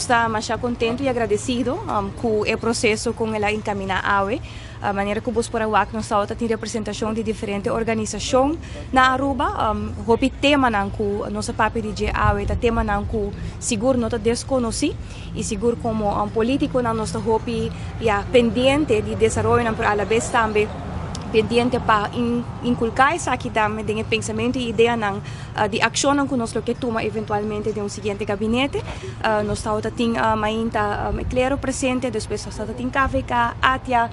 estamos mais contentes e agradecidos com o processo com ela encaminhar a maneira que nós por aqui nós temos representação de diferentes organizações na Aruba. O tema que nosso papel de AWE é tema que seguro não desconhece e seguro como político na nossa hopi pendente de desenvolvimento para a vez também pendente para inculcar isso aqui também de pensamento e ideia de ação que nós que toma eventualmente de seguinte gabinete. Nós estamos ainda claro presente, depois nós estamos KVK, ATIA,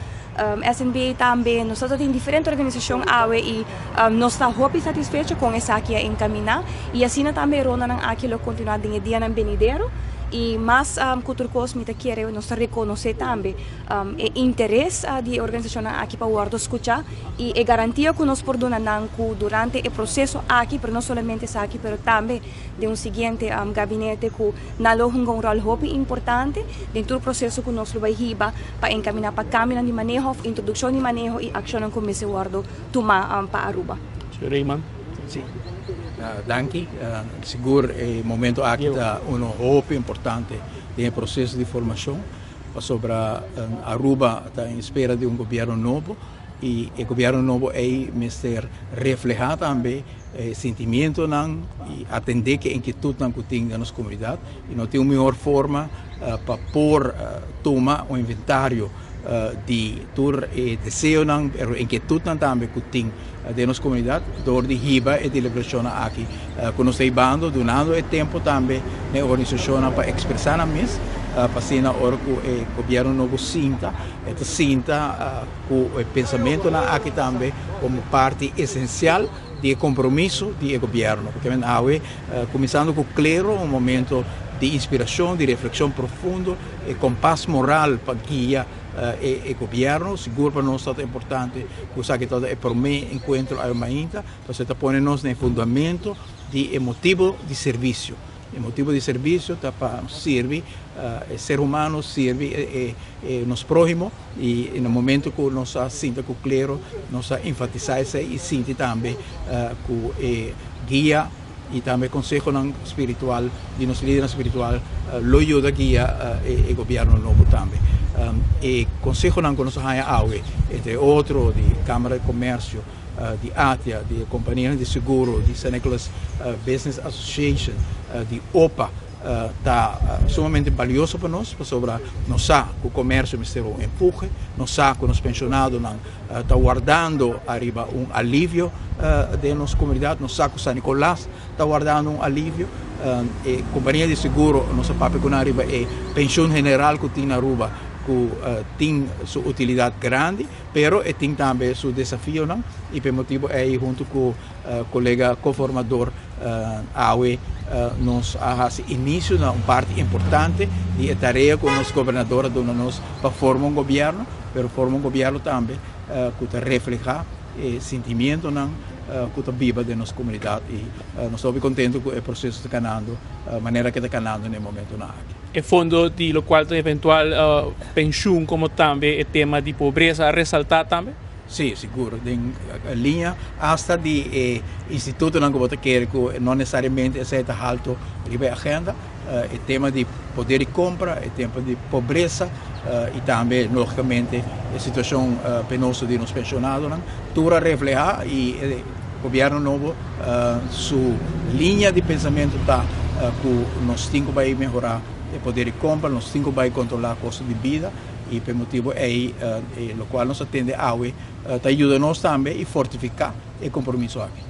SNB também, nós estamos em diferentes organizações AWE e nós estamos muito satisfeitos com isso aqui encaminhar e assim também rona aquilo continuar de dia na venidero. E mais cultura cosmita quer nós reconhecer também o interesse da organização aqui para o escutar e a garantia que nós podemos durante o processo aqui, não somente aqui, mas também de seguinte gabinete que na um rol muito importante dentro do processo que nós vamos para encaminhar para caminhar de manejo, introdução de manejo e ação que nós vamos tomar para Aruba. Sr. Raymond? Sim. Danke. Seguro é momento aqui hope importante no processo de formação sobre Aruba está em espera de governo novo e o governo novo é mister reflejar também sentimento e atender que inquietude que tem na nossa comunidade e não tem uma melhor forma para pôr tomar um inventário de tur e desejo e inquietude também que tem de nossa comunidade, dor de riba e de liberação aqui. Que nós estamos donando tempo também na organização para expressar a mesa, para ser na hora que o governo novo sinta que o pensamento aqui também como parte essencial de compromisso do governo. Porque começando com claro um momento de inspiração, de reflexão profunda e com paz moral para guiar o governo. Seguro para nós é importante que todo é por mim encontro a ainda, para pôr-nos no fundamento de motivo de serviço. O motivo de serviço está para servir, ser humano serve nos próximos e no momento que nós sinta com claro, nós enfatizar isso e sinta também que guia e também conselho espiritual de nosso líder espiritual lo ajuda a guiar o governo novo também. E conselho que nós AWE, entre outros de Câmara de Comércio, de ATIA, de Companhia de Seguro, de St. Nicholas Business Association, de OPA, está sumamente valioso para nós, sobre nós que o comércio mistério empurre, nós que os pensionados estão guardando arriba alívio de nossa comunidade, nós que o São Nicolás está guardando alívio, e Companhia de Seguro, nossa papel com arriba é pensão general que tem na Aruba, que tem sua utilidade grande, mas tem também seu desafio, não? E por motivo é junto com o colega conformador AWE, nós fazemos início uma parte importante de tarefa com os governadores para formar governo, mas formar governo também que reflete o sentimento que está viva da nossa comunidade e nós estamos contentes com o processo está caminhando, a maneira que está caminhando no momento aqui. E fundo de lo qual eventual pensão como também o tema de pobreza a ressaltar também? Sim, seguro. Em linha hasta de instituto não que quer que não necessariamente é alto nível de agenda, o tema de poder de compra, o tema de pobreza e também, logicamente, a situação penosa de nos pensionados, tudo refleja e o governo novo, sua linha de pensamento está que nós temos que melhorar o poder de compra, nós temos que controlar o custo de vida e por motivo o qual nós atende a AWE, ajuda nós também a fortificar o compromisso aqui.